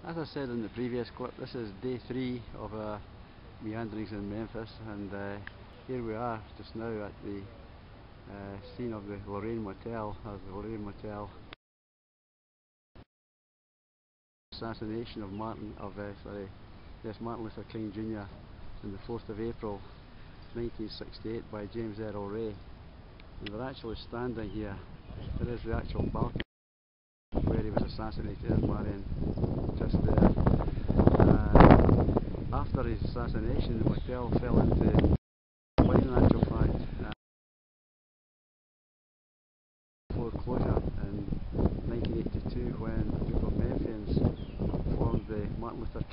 As I said in the previous clip, this is day 3 of our meanderings in Memphis, and here we are just now at the scene of the Lorraine Motel, assassination of Martin Luther King Jr. on the 4th of April 1968 by James Earl Ray. And we're actually standing here. There is the actual balcony where he was assassinated at Marion, just there. After his assassination, the motel fell into decline, in actual fact, foreclosure in 1982 when a group of Memphians formed the Martin Luther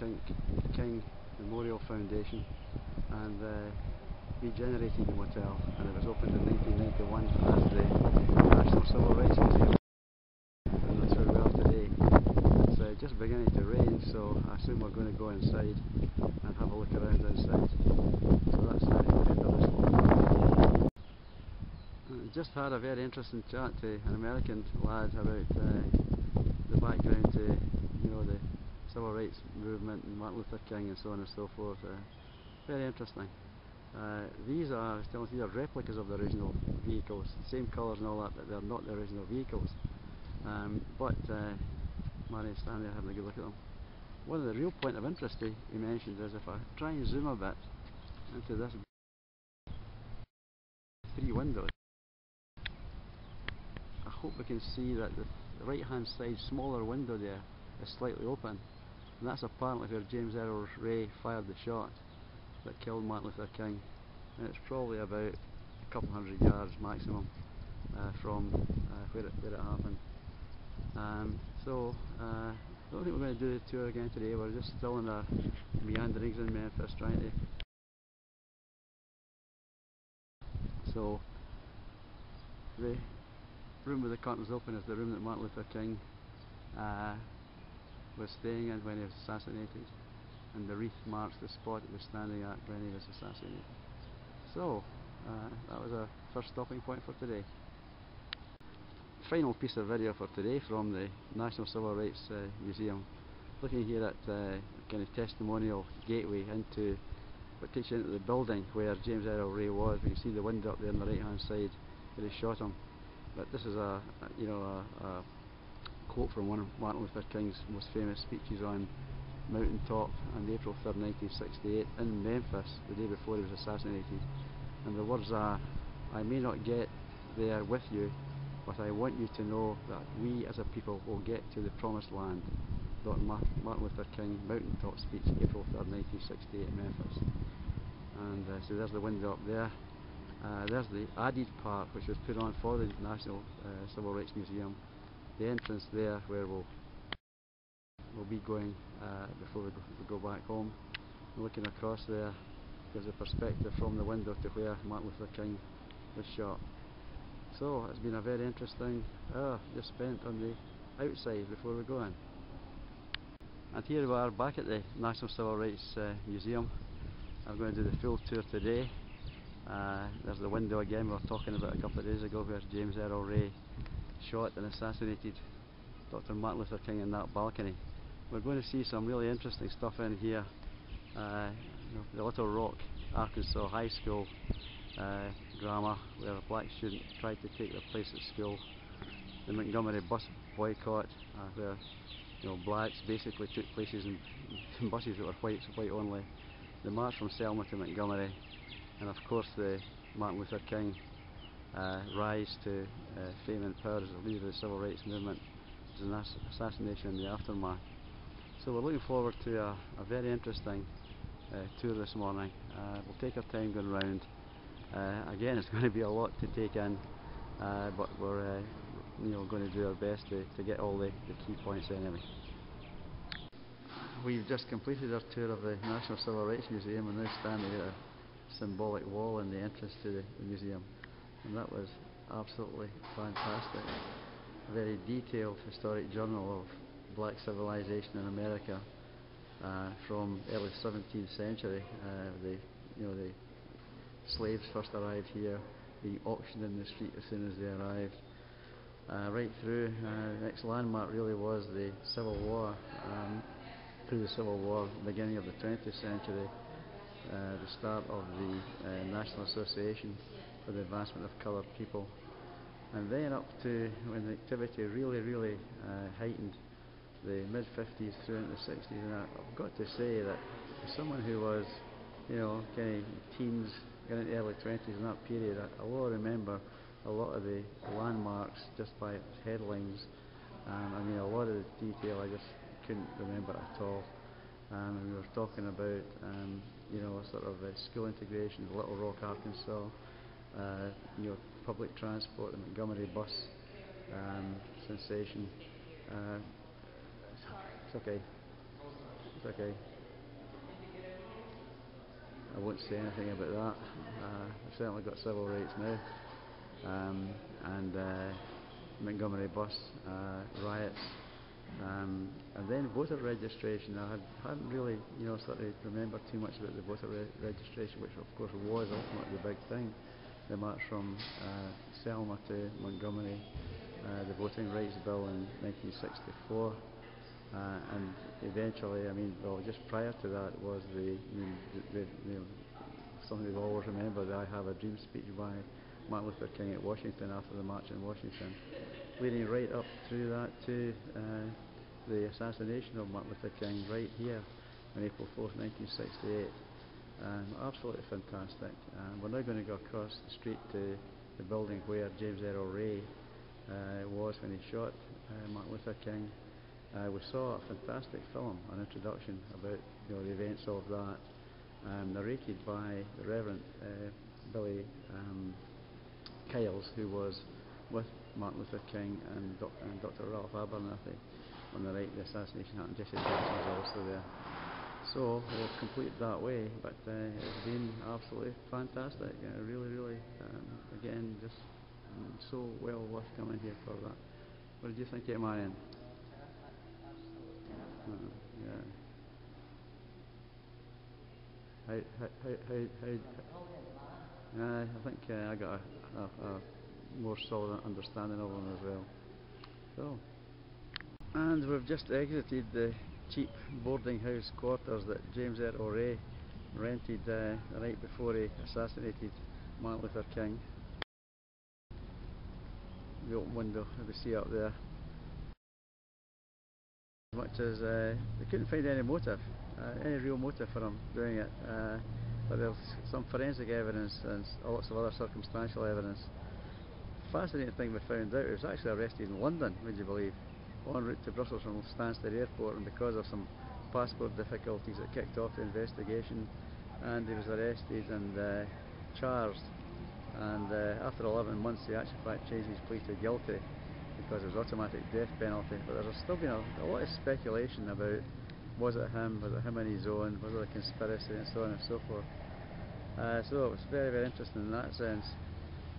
King Memorial Foundation and regenerated the motel, and it was opened in 1991 as the National Civil Rights Museum. And that's where we are today. It's just beginning to rain, so I assume we're going to go inside and have a look around inside. So that's the end of this one. Just had a very interesting chat to an American lad about the background to the civil rights movement and Martin Luther King and so on and so forth. Very interesting. These are replicas of the original vehicles, same colours and all that, but they're not the original vehicles. But Marion standing there having a good look at them. One of the real point of interest he mentioned is if I try and zoom a bit into this 3 windows, I hope we can see that the right hand side smaller window there is slightly open, and that's apparently where James Earl Ray fired the shot that killed Martin Luther King, and it's probably about a couple hundred yards maximum from where it happened. I don't think we're going to do the tour again today. We're just still in our meanderings in Memphis trying to. So the room with the curtains open is the room that Martin Luther King was staying in when he was assassinated, and the wreath marks the spot he was standing at when he was assassinated. So that was our first stopping point for today. Final piece of video for today from the National Civil Rights Museum. Looking here at kind of testimonial gateway into what takes you into the building where James Earl Ray was. You can see the window up there on the right hand side where he shot him. But this is a quote from one of Martin Luther King's most famous speeches on Mountain Top on April 3rd, 1968 in Memphis, the day before he was assassinated. And the words are, "I may not get there with you, but I want you to know that we as a people will get to the promised land." Martin Luther King Mountaintop speech, April 3rd, 1968, Memphis. And so there's the window up there. There's the added part which was put on for the National Civil Rights Museum. The entrance there where we'll be going before we go back home. Looking across there gives a perspective from the window to where Martin Luther King was shot. So it's been a very interesting hour just spent on the outside before we go in. And here we are back at the National Civil Rights Museum. I'm going to do the full tour today. There's the window again we were talking about a couple of days ago where James Earl Ray shot and assassinated Dr. Martin Luther King in that balcony. We're going to see some really interesting stuff in here. The Little Rock, Arkansas High School drama where a black student tried to take their place at school. The Montgomery bus boycott where blacks basically took places in buses that were white only. The march from Selma to Montgomery, and of course the Martin Luther King rise to fame and power as a leader of the civil rights movement, which is an assassination in the aftermath. So we're looking forward to a very interesting tour this morning. We'll take our time going round. Again, it's going to be a lot to take in, but we're going to do our best to get all the key points anyway. We've just completed our tour of the National Civil Rights Museum and now standing at a symbolic wall in the entrance to the museum, and that was absolutely fantastic. A very detailed historic journal of black civilization in America from early 17th century. The slaves first arrived here, being auctioned in the street as soon as they arrived. Right through, the next landmark really was the Civil War. through the Civil War, beginning of the 20th century, the start of the National Association for the Advancement of Coloured People, and then up to when the activity really heightened, the mid-50s through into the 60s. And I've got to say that as someone who was, kind of teens, getting into the early 20s in that period, I will remember a lot of the landmarks just by its headlines. I mean, a lot of the detail I just couldn't remember at all. And we were talking about, sort of school integration, Little Rock, Arkansas, public transport, the Montgomery bus sensation. It's okay. It's okay. I won't say anything about that. I've certainly got civil rights now. And Montgomery bus riots. And then voter registration. I hadn't really, sort of remembered too much about the voter registration, which of course was ultimately the big thing. The march from Selma to Montgomery, the Voting Rights Bill in 1964, and eventually, just prior to that was something we've always remembered, the I Have a Dream speech by Martin Luther King at Washington after the march in Washington, leading right up through that to the assassination of Martin Luther King right here on April 4th, 1968. Absolutely fantastic. We're now going to go across the street to the building where James Earl Ray was when he shot Martin Luther King. We saw a fantastic film, an introduction about the events of that, narrated by the Reverend Billy Kyles, who was with Martin Luther King and Dr. Ralph Abernathy on the night the assassination happened. Jesse Jackson was also there. So we'll complete that way, but it's been absolutely fantastic. Really, again, just so well worth coming here for that. What did you think, Marion? Yeah. I think I got a more solid understanding of them as well. So, and we've just exited the cheap boarding house quarters that James Earl Ray rented the night before he assassinated Martin Luther King. The open window that we see up there. As much as they couldn't find any motive, any real motive for him doing it, but there's some forensic evidence and lots of other circumstantial evidence. Fascinating thing we found out, he was actually arrested in London, would you believe, en route to Brussels from Stansted Airport, and because of some passport difficulties it kicked off the investigation, and he was arrested and charged, and after 11 months he actually changed his plea to guilty because it was automatic death penalty. But there's still been a lot of speculation about was it him on his own, was it a conspiracy, and so on and so forth. So it was very interesting in that sense.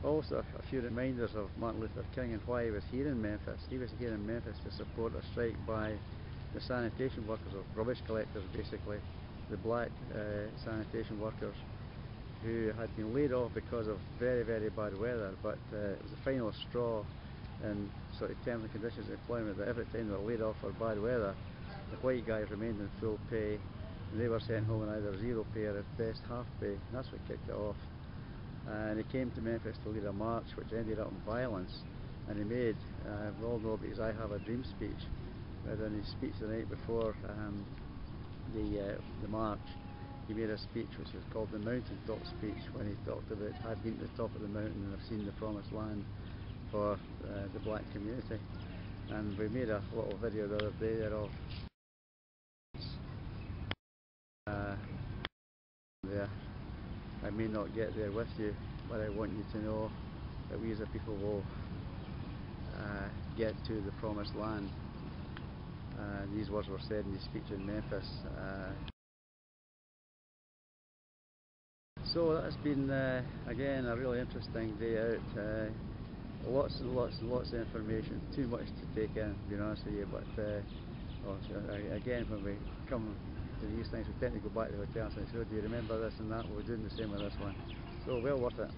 Also a few reminders of Martin Luther King and why he was here in Memphis. He was here in Memphis to support a strike by the sanitation workers, or rubbish collectors basically, the black sanitation workers who had been laid off because of very bad weather, but it was the final straw in sort of terms and conditions of employment that every time they were laid off for bad weather, the white guys remained in full pay and they were sent home on either zero pay or at best half pay, and that's what kicked it off. And he came to Memphis to lead a march which ended up in violence, and he made, we all know about his I Have a Dream speech, but in his speech the night before the march, he made a speech which was called the Mountaintop speech, when he talked about had been to the top of the mountain and have seen the promised land for the black community. And we made a little video the other day there of there. I may not get there with you, but I want you to know that we as a people will get to the promised land. These words were said in his speech in Memphis. So that's been again a really interesting day out. Lots and lots of information, too much to take in, to be honest with you, but again, when we come to these things we tend to go back to the hotel and say, so do you remember this and that? Well, we're doing the same with this one, so well worth it.